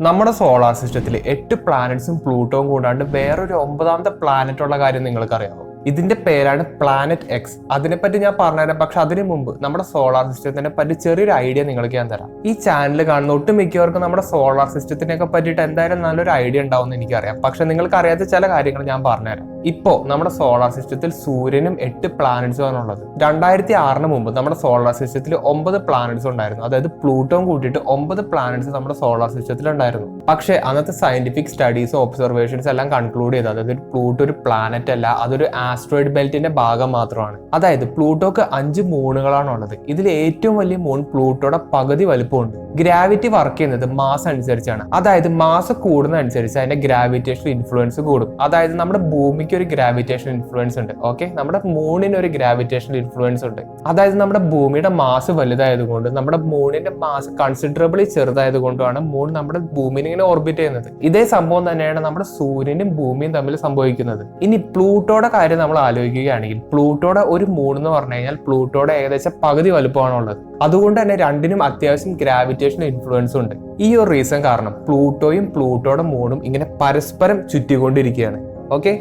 നമ്മുടെ സോളാർ സിസ്റ്റത്തിൽ 8 പ്ലാനറ്റ്സും പ്ലൂട്ടോയും കൂടാണ്ട് വേറൊരു 9ാമത്തെ പ്ലാനറ്റ് ഉള്ള കാര്യം നിങ്ങൾക്കറിയാമോ? ഇതിന്റെ പേരാണ് പ്ലാനറ്റ് എക്സ്. അതിനെപ്പറ്റി ഞാൻ പറഞ്ഞുതരാം. പക്ഷെ അതിനു മുമ്പ് നമ്മുടെ സോളാർ സിസ്റ്റത്തിനെ പറ്റി ചെറിയൊരു ഐഡിയ നിങ്ങൾക്ക് ഞാൻ തരാം. ഈ ചാനൽ കാണുന്ന ഒട്ടുമിക്കവർക്കും നമ്മുടെ സോളാർ സിസ്റ്റത്തിനെയൊക്കെ പറ്റിയിട്ട് എന്തായാലും നല്ലൊരു ഐഡിയ ഉണ്ടാവും എന്ന് എനിക്കറിയാം. പക്ഷെ നിങ്ങൾക്ക് അറിയാത്ത ചില കാര്യങ്ങൾ ഞാൻ പറഞ്ഞുതരാം. ഇപ്പോ നമ്മുടെ സോളാർ സിസ്റ്റത്തിൽ സൂര്യനും 8 പ്ലാനറ്റ്സും ആണുള്ളത്. 2006 മുമ്പ് നമ്മുടെ സോളാർ സിസ്റ്റത്തിൽ 9 പ്ലാനറ്റ്സ് ഉണ്ടായിരുന്നു. അതായത് പ്ലൂട്ടോയും കൂട്ടിയിട്ട് 9 പ്ലാനറ്റ്സ് നമ്മുടെ സോളാർ സിസ്റ്റത്തിൽ ഉണ്ടായിരുന്നു. പക്ഷേ അന്നത്തെ സയന്റിഫിക് സ്റ്റഡീസും ഒബ്സർവേഷൻസ് എല്ലാം കൺക്ലൂഡ് ചെയ്തത് അതായത് പ്ലൂട്ടോ ഒരു പ്ലാനറ്റ് അല്ല, അതൊരു ആസ്ട്രോയിഡ് ബെൽറ്റിന്റെ ഭാഗം മാത്രമാണ്. അതായത് പ്ലൂട്ടോക്ക് 5 മൂണുകളാണ് ഉള്ളത്. ഇതിൽ ഏറ്റവും വലിയ മൂൺ പ്ലൂട്ടോയുടെ പകുതി വലുപ്പമുണ്ട്. ഗ്രാവിറ്റി വർക്ക് ചെയ്യുന്നത് മാസ് അനുസരിച്ചാണ്. അതായത് മാസ് കൂടുന്നതനുസരിച്ച് അതിന്റെ ഗ്രാവിറ്റേഷണൽ ഇൻഫ്ലുവൻസ് കൂടും. അതായത് നമ്മുടെ ഭൂമിക്ക് ഒരു ഗ്രാവിറ്റേഷണൽ ഇൻഫ്ലുവൻസ് ഉണ്ട്. ഓക്കെ, നമ്മുടെ മൂണിന് ഒരു ഗ്രാവിറ്റേഷണൽ ഇൻഫ്ലുവൻസ് ഉണ്ട്. അതായത് നമ്മുടെ ഭൂമിയുടെ മാസ് വലുതായതുകൊണ്ട് നമ്മുടെ മൂണിന്റെ മാസ് കൺസിഡറബിളി ചെറുതായതുകൊണ്ടാണ് മൂൺ നമ്മുടെ ഭൂമിനെ ഇങ്ങനെ ഓർബിറ്റ് ചെയ്യുന്നത്. ഇതേ സംഭവം തന്നെയാണ് നമ്മുടെ സൂര്യനും ഭൂമിയും തമ്മിൽ സംഭവിക്കുന്നത്. ഇനി പ്ലൂട്ടോയുടെ കാര്യം നമ്മൾ ആലോചിക്കുകയാണെങ്കിൽ പ്ലൂട്ടോയുടെ ഒരു മൂൺ എന്ന് പറഞ്ഞു കഴിഞ്ഞാൽ പ്ലൂട്ടോയുടെ ഏകദേശം പകുതി വലുപ്പമാണുള്ളത്. അതുകൊണ്ട് തന്നെ രണ്ടിനും അത്യാവശ്യം ഗ്രാവിറ്റേഷണൽ ഇൻഫ്ലുവൻസ് ഉണ്ട്. ഈ ഒരു റീസൺ കാരണം പ്ലൂട്ടോയും പ്ലൂട്ടോയുടെ മൂണും ഇങ്ങനെ പരസ്പരം ചുറ്റിക്കൊണ്ടിരിക്കുകയാണ്. ഓക്കെ,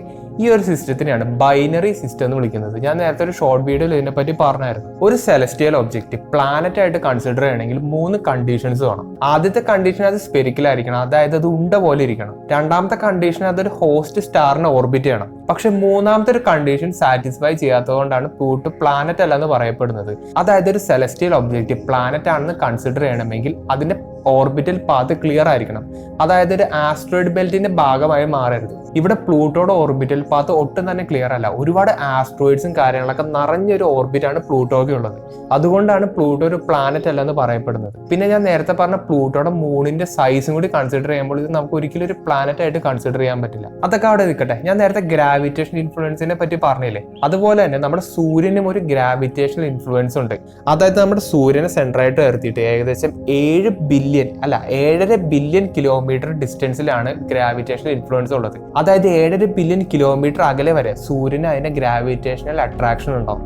ഈ ഒരു സിസ്റ്റത്തിനെയാണ് ബൈനറി സിസ്റ്റം എന്ന് വിളിക്കുന്നത്. ഞാൻ നേരത്തെ ഒരു ഷോർട്ട് വീഡിയോയിൽ ഇതിനെപ്പറ്റി പറഞ്ഞായിരുന്നു. ഒരു സെലസ്റ്റിയൽ ഒബ്ജക്റ്റ് പ്ലാനറ്റ് ആയിട്ട് കൺസിഡർ ചെയ്യണമെങ്കിൽ 3 കണ്ടീഷൻസ് വേണം. ആദ്യത്തെ കണ്ടീഷൻ അത് സ്പെരിക്കൽ ആയിരിക്കണം, അതായത് അത് ഉണ്ട പോലെ ഇരിക്കണം. രണ്ടാമത്തെ കണ്ടീഷൻ അതൊരു ഹോസ്റ്റ് സ്റ്റാറിനെ ഓർബിറ്റ് ചെയ്യണം. പക്ഷെ മൂന്നാമത്തെ ഒരു കണ്ടീഷൻ സാറ്റിസ്ഫൈ ചെയ്യാത്തതുകൊണ്ടാണ് പ്ലൂട്ടോ പ്ലാനറ്റ് അല്ല എന്ന് പറയപ്പെടുന്നത്. അതായത് ഒരു സെലസ്റ്റിയൽ ഒബ്ജക്റ്റ് പ്ലാനറ്റ് ആണെന്ന് കൺസിഡർ ചെയ്യണമെങ്കിൽ അതിന്റെ ഓർബിറ്റൽ പാത്ത് ക്ലിയർ ആയിരിക്കണം. അതായത് ഒരു ആസ്ട്രോയിഡ് ബെൽറ്റിന്റെ ഭാഗമായി മാറരുത്. ഇവിടെ പ്ലൂട്ടോയുടെ ഓർബിറ്റൽ പാത്ത് ഒട്ടും തന്നെ ക്ലിയർ അല്ല. ഒരുപാട് ആസ്ട്രോയിഡ്സും കാര്യങ്ങളൊക്കെ നിറഞ്ഞൊരു ഓർബിറ്റാണ് പ്ലൂട്ടോയ്ക്ക് ഉള്ളത്. അതുകൊണ്ടാണ് പ്ലൂട്ടോ ഒരു പ്ലാനറ്റ് അല്ല എന്ന് പറയപ്പെടുന്നത്. പിന്നെ ഞാൻ നേരത്തെ പറഞ്ഞ പ്ലൂട്ടോയുടെ മൂണിന്റെ സൈസും കൂടി കൺസിഡർ ചെയ്യുമ്പോൾ ഇത് നമുക്ക് ഒരിക്കലും ഒരു പ്ലാനറ്റ് ആയിട്ട് കൺസിഡർ ചെയ്യാൻ പറ്റില്ല. അതൊക്കെ അവിടെ നിൽക്കട്ടെ. ഞാൻ നേരത്തെ ഗ്രാവിറ്റേഷണൽ ഇൻഫ്ലുവൻസിനെ പറ്റി പറഞ്ഞില്ലേ, അതുപോലെ തന്നെ നമ്മുടെ സൂര്യനും ഒരു ഗ്രാവിറ്റേഷണൽ ഇൻഫ്ലുവൻസ് ഉണ്ട്. അതായത് നമ്മുടെ സൂര്യനെ സെന്ററായിട്ട് നിർത്തിയിട്ട് ഏകദേശം 7.5 ബില്യൺ കിലോമീറ്റർ ഡിസ്റ്റൻസിലാണ് ഗ്രാവിറ്റേഷണൽ ഇൻഫ്ലുവൻസ് ഉള്ളത്. അതായത് 7.5 ബില്യൺ കിലോമീറ്റർ അകലെ വരെ സൂര്യന് അതിന്റെ ഗ്രാവിറ്റേഷണൽ അട്രാക്ഷൻ ഉണ്ടാവും.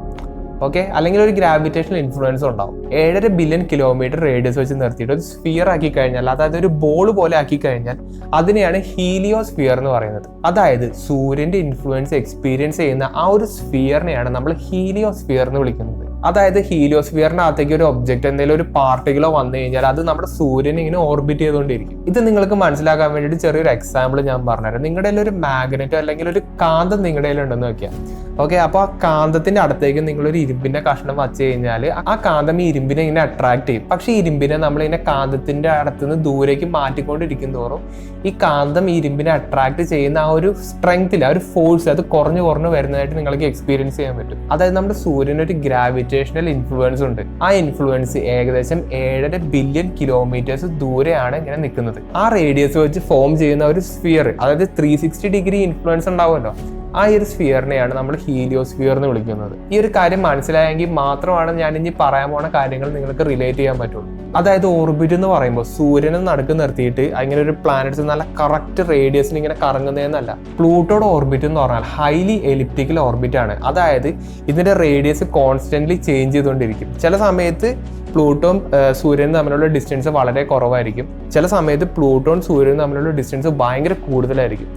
ഓക്കെ, അല്ലെങ്കിൽ ഒരു ഗ്രാവിറ്റേഷണൽ ഇൻഫ്ലുവൻസ് ഉണ്ടാവും. 7.5 ബില്യൺ കിലോമീറ്റർ റേഡിയസ് വെച്ച് നിർത്തിയിട്ട് ഒരു സ്ഫിയർ ആക്കി കഴിഞ്ഞാൽ, അതായത് ഒരു ബോൾ പോലെ ആക്കി കഴിഞ്ഞാൽ അതിനെയാണ് ഹീലിയോസ്ഫിയർ എന്ന് പറയുന്നത്. അതായത് സൂര്യന്റെ ഇൻഫ്ലുവൻസ് എക്സ്പീരിയൻസ് ചെയ്യുന്ന ആ ഒരു സ്ഫിയറിനെയാണ് നമ്മൾ ഹീലിയോസ്ഫിയർ എന്ന് വിളിക്കുന്നത്. അതായത് ഹീലിയോസ്ഫിയറിനകത്തേക്ക് ഒരു ഒബ്ജക്റ്റ് എന്തെങ്കിലും ഒരു പാർട്ടിക്കിളോ വന്നു കഴിഞ്ഞാൽ അത് നമ്മുടെ സൂര്യനെ ഇങ്ങനെ ഓർബിറ്റ് ചെയ്തുകൊണ്ടിരിക്കും. ഇത് നിങ്ങൾക്ക് മനസ്സിലാക്കാൻ വേണ്ടിയിട്ട് ചെറിയൊരു എക്സാമ്പിൾ ഞാൻ പറഞ്ഞുതരാം. നിങ്ങളുടെ കയ്യിൽ ഒരു മാഗ്നറ്റോ അല്ലെങ്കിൽ ഒരു കാന്തം നിങ്ങളുടെ കയ്യിൽ ഉണ്ടെന്ന് വെക്കാം. ഓക്കെ, അപ്പോൾ ആ കാന്തത്തിന്റെ അടുത്തേക്ക് നിങ്ങളൊരു ഇരുമ്പിന്റെ കഷ്ണം വച്ച് കഴിഞ്ഞാൽ ആ കാന്തം ഈ ഇരുമ്പിനെ ഇങ്ങനെ അട്രാക്ട് ചെയ്യും. പക്ഷേ ഈ ഇരുമ്പിനെ നമ്മളിങ്ങനെ കാന്തത്തിന്റെ അടുത്തുനിന്ന് ദൂരേക്ക് മാറ്റിക്കൊണ്ടിരിക്കും തോറും ഈ കാന്തം ഈ ഇരുമ്പിനെ അട്രാക്ട് ചെയ്യുന്ന ആ ഒരു സ്ട്രെങ്ത്തിൽ, ആ ഒരു ഫോഴ്സ് അത് കുറഞ്ഞു വരുന്നതായിട്ട് നിങ്ങൾക്ക് എക്സ്പീരിയൻസ് ചെയ്യാൻ പറ്റും. അതായത് നമ്മുടെ സൂര്യനൊരു ഗ്രാവിറ്റേഷണൽ ഇൻഫ്ലുവൻസ് ഉണ്ട്. ആ ഇൻഫ്ലുവൻസ് ഏകദേശം 7.5 ബില്യൺ കിലോമീറ്റേഴ്സ് ദൂരെയാണ് ഇങ്ങനെ നിൽക്കുന്നത്. ആ റേഡിയസ് വെച്ച് ഫോം ചെയ്യുന്ന ഒരു സ്ഫിയർ, അതായത് 360 ഡിഗ്രി ഇൻഫ്ലുവൻസ് ഉണ്ടാവുമല്ലോ, ആ ഒരു സ്ഫിയറിനെയാണ് നമ്മൾ ഹീലിയോസ്ഫിയർ എന്ന് വിളിക്കുന്നത്. ഈ ഒരു കാര്യം മനസ്സിലായെങ്കിൽ മാത്രമാണ് ഞാൻ ഇനി പറയാൻ പോണ കാര്യങ്ങൾ നിങ്ങൾക്ക് റിലേറ്റ് ചെയ്യാൻ പറ്റുള്ളൂ. അതായത് ഓർബിറ്റ് എന്ന് പറയുമ്പോൾ സൂര്യനെ നടുക്ക് നിർത്തിയിട്ട് അങ്ങനെ ഒരു പ്ലാനറ്റ്സ് നല്ല കറക്റ്റ് റേഡിയസിന് ഇങ്ങനെ കറങ്ങുന്നതെന്നല്ല. പ്ലൂട്ടോയുടെ ഓർബിറ്റ് എന്ന് പറഞ്ഞാൽ ഹൈലി എലിപ്റ്റിക്കൽ ഓർബിറ്റ് ആണ്. അതായത് ഇതിന്റെ റേഡിയസ് കോൺസ്റ്റന്റ്ലി ചേഞ്ച് ചെയ്തുകൊണ്ടിരിക്കും. ചില സമയത്ത് പ്ലൂട്ടോയും സൂര്യനും തമ്മിലുള്ള ഡിസ്റ്റൻസ് വളരെ കുറവായിരിക്കും. ചില സമയത്ത് പ്ലൂട്ടോയും സൂര്യനും തമ്മിലുള്ള ഡിസ്റ്റൻസ് ഭയങ്കര കൂടുതലായിരിക്കും.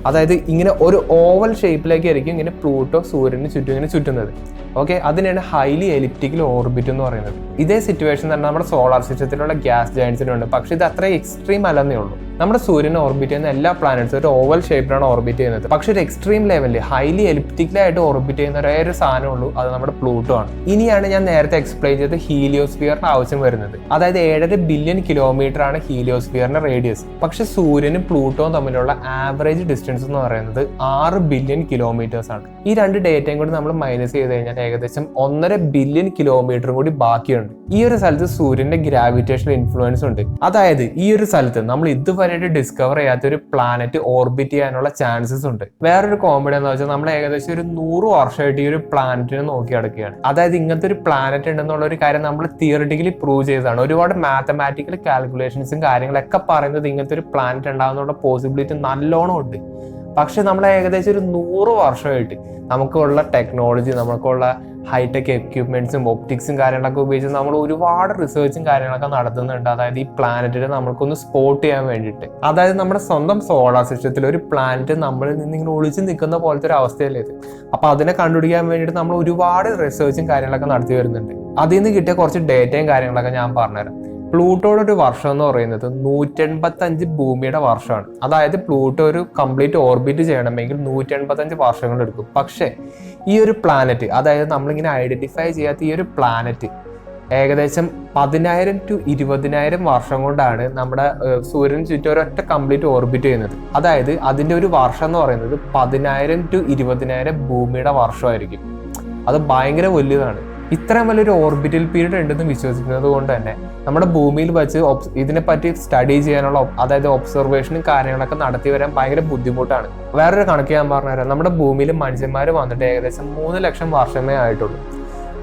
അതായത് ഇങ്ങനെ ഒരു ഓവൽ ഷേപ്പിലേക്കായിരിക്കും ഇങ്ങനെ പ്ലൂട്ടോ സൂര്യന് ചുറ്റും ഇങ്ങനെ ചുറ്റുന്നത്. ഓക്കെ, അതിനാണ് ഹൈലി എലിപ്റ്റിക്കൽ ഓർബിറ്റ് എന്ന് പറയുന്നത്. ഇതേ സിറ്റുവേഷൻ തന്നെ നമ്മുടെ സോളാർ സിസ്റ്റത്തിലുള്ള ഗ്യാസ് ജയൻസിനുണ്ട്. പക്ഷെ ഇത് അത്ര എക്സ്ട്രീം അല്ലെന്നേ ഉള്ളൂ. നമ്മുടെ സൂര്യനെ ഓർബിറ്റ് ചെയ്യുന്ന എല്ലാ പ്ലാനറ്റ്സും ഒരു ഓവൽ ഷേപ്പിലാണ് ഓർബിറ്റ് ചെയ്യുന്നത്. പക്ഷെ ഒരു എക്സ്ട്രീം ലെവലിൽ ഹൈലി എലിപ്റ്റിക്കലായിട്ട് ഓർബിറ്റ് ചെയ്യുന്ന ഒരു സാധനം ഉള്ളൂ, അത് നമ്മുടെ പ്ലൂട്ടോ ആണ്. ഇനിയാണ് ഞാൻ നേരത്തെ എക്സ്പ്ലെയിൻ ചെയ്ത് ഹീലിയോസ്ഫിയറിന് ആവശ്യം വരുന്നത്. അതായത് 7.5 ബില്യൺ കിലോമീറ്റർ ആണ് ഹീലിയോസ്ഫിയറിന്റെ റേഡിയസ്. പക്ഷെ സൂര്യനും പ്ലൂട്ടോയും തമ്മിലുള്ള ആവറേജ് ഡിസ്റ്റൻസ് എന്ന് പറയുന്നത് 6 ബില്യൺ കിലോമീറ്റേഴ്സ് ആണ്. ഈ രണ്ട് ഡേറ്റയും കൂടി നമ്മൾ മൈനസ് ചെയ്ത് കഴിഞ്ഞാൽ ഏകദേശം 1.5 ബില്യൺ കിലോമീറ്റർ കൂടി ബാക്കിയുണ്ട്. ഈ ഒരു സ്ഥലത്ത് സൂര്യന്റെ ഗ്രാവിറ്റേഷണൽ ഇൻഫ്ലുവൻസ് ഉണ്ട്. അതായത് ഈ ഒരു സ്ഥലത്ത് നമ്മൾ ഇതുവരെ ഡിസ്കവർ ചെയ്യാത്ത ഒരു പ്ലാനറ്റ് ഓർബിറ്റ് ചെയ്യാനുള്ള ചാൻസസ് ഉണ്ട്. വേറൊരു കോമഡി എന്ന് വെച്ചാൽ നമ്മൾ ഏകദേശം ഒരു 100 വർഷമായിട്ട് ഈ ഒരു പ്ലാനറ്റിനെ നോക്കി നടക്കുകയാണ്. അതായത് ഇങ്ങനത്തെ ഒരു പ്ലാനറ്റ് ഉണ്ടെന്നുള്ള ഒരു കാര്യം നമ്മൾ തിയറിറ്റിക്കലി പ്രൂവ് ചെയ്തതാണ്. ഒരുപാട് മാത്തമാറ്റിക്കൽ കാൽക്കുലേഷൻസും കാര്യങ്ങളൊക്കെ പറയുന്നത് ഇങ്ങനത്തെ ഒരു പ്ലാനറ്റ് ഉണ്ടാകുന്നുള്ള പോസിബിലിറ്റി നല്ലോണം ഉണ്ട്. പക്ഷെ നമ്മൾ ഏകദേശം ഒരു 100 വർഷമായിട്ട് നമുക്കുള്ള ടെക്നോളജി, നമുക്കുള്ള ഹൈടെക് എക്യുപ്മെന്റ്സും ഒപ്റ്റിക്സും കാര്യങ്ങളൊക്കെ ഉപയോഗിച്ച് നമ്മൾ ഒരുപാട് റിസർച്ചും കാര്യങ്ങളൊക്കെ നടത്തുന്നുണ്ട്. അതായത് ഈ പ്ലാനറ്റിനെ നമ്മൾക്കൊന്ന് സ്പോട്ട് ചെയ്യാൻ വേണ്ടിയിട്ട്. അതായത് നമ്മുടെ സ്വന്തം സോളാർ സിസ്റ്റത്തിൽ ഒരു പ്ലാനറ്റ് നമ്മളിൽ നിന്ന് ഇങ്ങനെ ഒളിച്ച് നിൽക്കുന്ന പോലത്തെ ഒരു അവസ്ഥയല്ലേ ഇത്. അപ്പൊ അതിനെ കണ്ടുപിടിക്കാൻ വേണ്ടിയിട്ട് നമ്മൾ ഒരുപാട് റിസർച്ചും കാര്യങ്ങളൊക്കെ നടത്തി വരുന്നുണ്ട്. അതിൽ നിന്ന് കിട്ടിയ കുറച്ച് ഡേറ്റയും കാര്യങ്ങളൊക്കെ ഞാൻ പറഞ്ഞുതരാം. പ്ലൂട്ടോയുടെ ഒരു വർഷം എന്ന് പറയുന്നത് 185 ഭൂമിയുടെ വർഷമാണ്. അതായത് പ്ലൂട്ടോ ഒരു കംപ്ലീറ്റ് ഓർബിറ്റ് ചെയ്യണമെങ്കിൽ 185 വർഷങ്ങൾ എടുക്കും. പക്ഷേ ഈ ഒരു പ്ലാനറ്റ്, അതായത് നമ്മളിങ്ങനെ ഐഡന്റിഫൈ ചെയ്യാത്ത ഈ ഒരു പ്ലാനറ്റ് ഏകദേശം 10,000 to 20,000 വർഷം കൊണ്ടാണ് നമ്മുടെ സൂര്യന് ചുറ്റും ഒരൊറ്റ കംപ്ലീറ്റ് ഓർബിറ്റ് ചെയ്യുന്നത്. അതായത് അതിൻ്റെ ഒരു വർഷം എന്ന് പറയുന്നത് 10,000 to 20,000 ഭൂമിയുടെ വർഷമായിരിക്കും. അത് ഭയങ്കര വലിയതാണ്. ഇത്രയും വലിയൊരു ഓർബിറ്റൽ പീരീഡ് ഉണ്ടെന്ന് വിശ്വസിക്കുന്നത് കൊണ്ട് തന്നെ നമ്മുടെ ഭൂമിയിൽ വെച്ച് ഇതിനെപ്പറ്റി സ്റ്റഡി ചെയ്യാനുള്ള, അതായത് ഒബ്സർവേഷനും കാര്യങ്ങളൊക്കെ നടത്തി വരാൻ ഭയങ്കര ബുദ്ധിമുട്ടാണ്. വേറൊരു കണക്ക് ഞാൻ പറഞ്ഞുതരാം. നമ്മുടെ ഭൂമിയിൽ മനുഷ്യന്മാർ വന്നിട്ട് ഏകദേശം 3 ലക്ഷം വർഷമേ ആയിട്ടുള്ളൂ.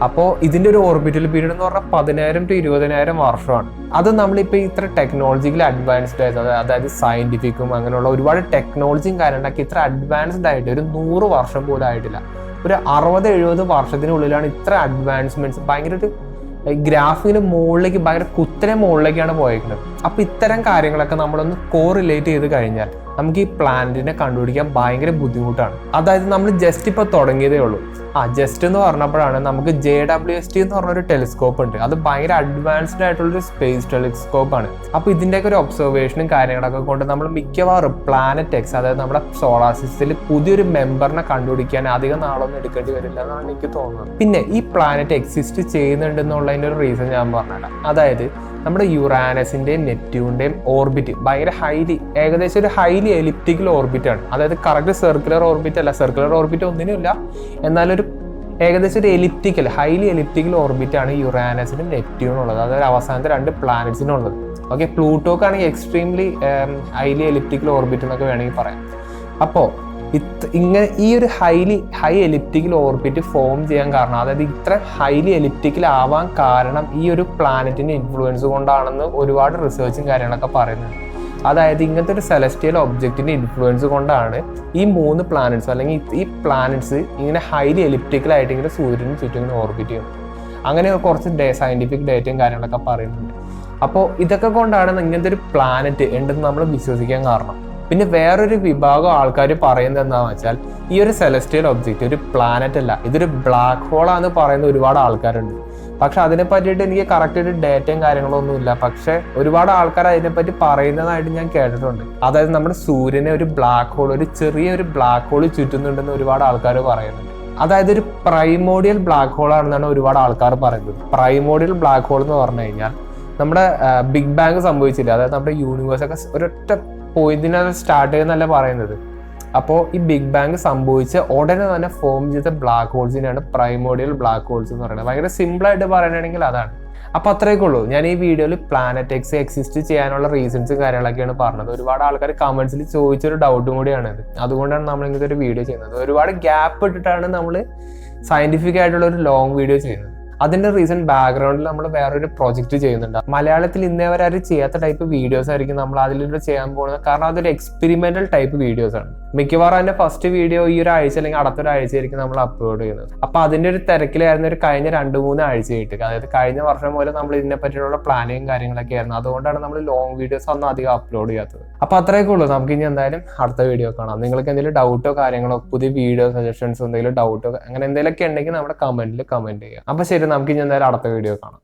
അപ്പോൾ ഇതിൻ്റെ ഒരു ഓർബിറ്റൽ പീരീഡ് എന്ന് പറഞ്ഞാൽ 10,000 to 20,000 വർഷമാണ്. അത് നമ്മളിപ്പോൾ ഇത്ര ടെക്നോളജിക്കലി അഡ്വാൻസ്ഡ് ആയത്, അതായത് സയന്റിഫിക്കും അങ്ങനെയുള്ള ഒരുപാട് ടെക്നോളജിയും കാര്യങ്ങളൊക്കെ ഇത്ര അഡ്വാൻസ്ഡ് ആയിട്ട് ഒരു 100 വർഷം പോലും ആയിട്ടില്ല. ഒരു 60-70 വർഷത്തിനുള്ളിലാണ് ഇത്ര അഡ്വാൻസ്മെന്റ്സ്. ഭയങ്കര ഒരു ഗ്രാഫിന് മുകളിലേക്ക്, ഭയങ്കര കുത്തനെ മുകളിലേക്കാണ് പോയിരിക്കുന്നത്. അപ്പൊ ഇത്തരം കാര്യങ്ങളൊക്കെ നമ്മളൊന്ന് കോറിലേറ്റ് ചെയ്ത് കഴിഞ്ഞാൽ നമുക്ക് ഈ പ്ലാനറ്റിനെ കണ്ടുപിടിക്കാൻ ഭയങ്കര ബുദ്ധിമുട്ടാണ്. അതായത് നമ്മൾ ജസ്റ്റ് ഇപ്പൊ തുടങ്ങിയതേ ഉള്ളൂ. ജസ്റ്റ് എന്ന് പറഞ്ഞപ്പോഴാണ് നമുക്ക് JWST എന്ന് പറഞ്ഞൊരു ടെലിസ്കോപ്പ് ഉണ്ട്. അത് ഭയങ്കര അഡ്വാൻസ്ഡ് ആയിട്ടുള്ളൊരു സ്പേസ് ടെലിസ്കോപ്പ് ആണ്. അപ്പൊ ഇതിൻ്റെയൊക്കെ ഒരു ഒബ്സർവേഷനും കാര്യങ്ങളൊക്കെ കൊണ്ട് നമ്മൾ മിക്കവാറും പ്ലാനറ്റ് എക്സ്, അതായത് നമ്മുടെ സോളാർ സിസ്റ്റത്തിൽ പുതിയൊരു മെമ്പറിനെ കണ്ടുപിടിക്കാൻ അധികം നാളൊന്നും എടുക്കേണ്ടി വരില്ല എന്നാണ് എനിക്ക് തോന്നുന്നത്. പിന്നെ ഈ പ്ലാനറ്റ് എക്സിസ്റ്റ് ചെയ്യുന്നുണ്ടെന്നുള്ളതിൻ്റെ ഒരു റീസൺ ഞാൻ പറഞ്ഞുതരാം. അതായത് നമ്മുടെ യുറാനസിന്റെയും നെപ്റ്റ്യൂണിന്റെയും ഓർബിറ്റ് ഭയങ്കര ഏകദേശം ഒരു ഹൈലി എലിപ്റ്റിക്കൽ ഓർബിറ്റ് ആണ്. അതായത് കറക്റ്റ് സർക്കുലർ ഓർബിറ്റ് അല്ല, സർക്കുലർ ഓർബിറ്റ് ഒന്നിനുമില്ല, എന്നാലൊരു ഏകദേശം ഒരു ഹൈലി എലിപ്റ്റിക്കൽ ഓർബിറ്റ് ആണ് യുറാനസിനും നെപ്റ്റ്യൂണും ഉള്ളത്. അതായത് അവസാനത്തെ 2 പ്ലാനറ്റ്സിനുള്ളത്. ഓക്കെ, പ്ലൂട്ടോക്കാണെങ്കിൽ എക്സ്ട്രീംലി ഹൈലി എലിപ്റ്റിക്കൽ ഓർബിറ്റ് എന്നൊക്കെ വേണമെങ്കിൽ പറയാം. അപ്പോൾ ഇങ്ങനെ ഈ ഒരു ഹൈ എലിപ്റ്റിക്കൽ ഓർബിറ്റ് ഫോം ചെയ്യാൻ കാരണം, അതായത് ഇത്ര ഹൈലി എലിപ്റ്റിക്കൽ ആവാൻ കാരണം ഈ ഒരു പ്ലാനറ്റിന്റെ ഇൻഫ്ലുവൻസ് കൊണ്ടാണെന്ന് ഒരുപാട് റിസർച്ചും കാര്യങ്ങളൊക്കെ പറയുന്നുണ്ട്. അതായത് ഇങ്ങനത്തെ ഒരു സെലസ്റ്റിയൽ ഒബ്ജക്റ്റിന്റെ ഇൻഫ്ലുവൻസ് കൊണ്ടാണ് ഈ 3 പ്ലാനറ്റ്സ്, അല്ലെങ്കിൽ ഈ പ്ലാനറ്റ്സ് ഇങ്ങനെ ഹൈലി എലിപ്റ്റിക്കൽ ആയിട്ട് ഇങ്ങനെ സൂര്യന് ചുറ്റും ഇങ്ങനെ ഓർബിറ്റ് ചെയ്യുന്നത്. അങ്ങനെ കുറച്ച് സയന്റിഫിക് ഡേറ്റയും കാര്യങ്ങളൊക്കെ പറയുന്നുണ്ട്. അപ്പോൾ ഇതൊക്കെ കൊണ്ടാണ് ഇങ്ങനത്തെ ഒരു പ്ലാനറ്റ് ഉണ്ടെന്ന് നമ്മൾ വിശ്വസിക്കാൻ കാരണം. പിന്നെ വേറൊരു വിഭാഗം ആൾക്കാർ പറയുന്നത് എന്താണെന്ന് വെച്ചാൽ ഈ ഒരു സെലസ്റ്റിയൽ ഒബ്ജക്റ്റ് ഒരു പ്ലാനറ്റ് അല്ല, ഇതൊരു ബ്ലാക്ക് ഹോളാന്ന് പറയുന്ന ഒരുപാട് ആൾക്കാരുണ്ട്. പക്ഷെ അതിനെ പറ്റിയിട്ട് എനിക്ക് കറക്റ്റ് ഒരു ഡേറ്റയും കാര്യങ്ങളൊന്നും ഇല്ല. പക്ഷെ ഒരുപാട് ആൾക്കാർ അതിനെപ്പറ്റി പറയുന്നതായിട്ട് ഞാൻ കേട്ടിട്ടുണ്ട്. അതായത് നമ്മുടെ സൂര്യനെ ഒരു ബ്ലാക്ക് ഹോൾ, ഒരു ചെറിയൊരു ബ്ലാക്ക് ഹോൾ ചുറ്റുന്നുണ്ടെന്ന് ഒരുപാട് ആൾക്കാർ പറയുന്നുണ്ട്. അതായത് ഒരു പ്രൈമോഡിയൽ ബ്ലാക്ക് ഹോൾ ആണെന്നാണ് ഒരുപാട് ആൾക്കാർ പറയുന്നത്. പ്രൈമോഡിയൽ ബ്ലാക്ക് ഹോൾ എന്ന് പറഞ്ഞു കഴിഞ്ഞാൽ നമ്മുടെ ബിഗ് ബാങ് സംഭവിച്ചില്ല, അതായത് നമ്മുടെ യൂണിവേഴ്സൊക്കെ ഒരൊറ്റ പോയിന്റിനാണ് സ്റ്റാർട്ട് ചെയ്യുന്നല്ല പറയുന്നത്. അപ്പോൾ ഈ ബിഗ് ബാങ് സംഭവിച്ച ഉടനെ തന്നെ ഫോം ചെയ്ത ബ്ലാക്ക് ഹോൾസിനെയാണ് പ്രൈമോഡിയൽ ബ്ലാക്ക് ഹോൾസ് എന്ന് പറയുന്നത്. ഭയങ്കര സിമ്പിളായിട്ട് പറയണമെങ്കിൽ അതാണ്. അപ്പോൾ അത്രയൊക്കെ ഉള്ളൂ. ഞാൻ ഈ വീഡിയോയിൽ പ്ലാനറ്റ് എക്സ് എക്സിസ്റ്റ് ചെയ്യാനുള്ള റീസൺസും കാര്യങ്ങളൊക്കെയാണ് പറഞ്ഞത്. ഒരുപാട് ആൾക്കാർ കമന്റ്സിൽ ചോദിച്ചൊരു ഡൗട്ടും കൂടിയാണിത്. അതുകൊണ്ടാണ് നമ്മൾ ഇങ്ങനത്തെ ഒരു വീഡിയോ ചെയ്യുന്നത്. ഒരുപാട് ഗ്യാപ്പ് ഇട്ടിട്ടാണ് നമ്മൾ സയന്റിഫിക് ആയിട്ടുള്ള ഒരു ലോങ് വീഡിയോ ചെയ്യുന്നത്. അതിന്റെ റീസൺ ബാക്ക്ഗ്രൗണ്ടിൽ നമ്മൾ വേറൊരു പ്രൊജക്ട് ചെയ്യുന്നുണ്ട്. മലയാളത്തിൽ ഇന്നേ വരെ ആരും ചെയ്യാത്ത ടൈപ്പ് വീഡിയോസ് ആയിരിക്കും നമ്മൾ അതിലൂടെ ചെയ്യാൻ പോകുന്നത്. കാരണം അതൊരു എക്സ്പെരിമെന്റൽ ടൈപ്പ് വീഡിയോസ് ആണ്. മിക്കവാറും അതിന്റെ ഫസ്റ്റ് വീഡിയോ ഈ ഒരു ആഴ്ച അല്ലെങ്കിൽ അടുത്തൊരാഴ്ചയായിരിക്കും നമ്മൾ അപ്ലോഡ് ചെയ്യുന്നത്. അപ്പൊ അതിന്റെ ഒരു തിരക്കിലായിരുന്നു ഒരു കഴിഞ്ഞ 2-3 ആഴ്ചയായിട്ട്. അതായത് കഴിഞ്ഞ വർഷം പോലെ നമ്മൾ ഇതിനെ പറ്റിയുള്ള പ്ലാനിങ്ങും കാര്യങ്ങളൊക്കെ ആയിരുന്നു. അതുകൊണ്ടാണ് നമ്മൾ ലോങ് വീഡിയോസ് ഒന്നും അധികം അപ്ലോഡ് ചെയ്യാത്തത്. അപ്പൊ അത്രയൊക്കെ ഉള്ളൂ. നമുക്ക് ഇനി എന്തായാലും അടുത്ത വീഡിയോ കാണാം. നിങ്ങൾക്ക് എന്തെങ്കിലും ഡൗട്ടോ കാര്യങ്ങളോ പുതിയ വീഡിയോ സജഷൻസോ എന്തെങ്കിലും ഡൗട്ടോ അങ്ങനെ എന്തെങ്കിലുമൊക്കെ ഉണ്ടെങ്കിൽ നമ്മുടെ കമന്റിൽ കമന്റ് ചെയ്യാം. അപ്പൊ ശരി, നമുക്ക് ഇനി എന്തായാലും അടുത്ത വീഡിയോ കാണാം.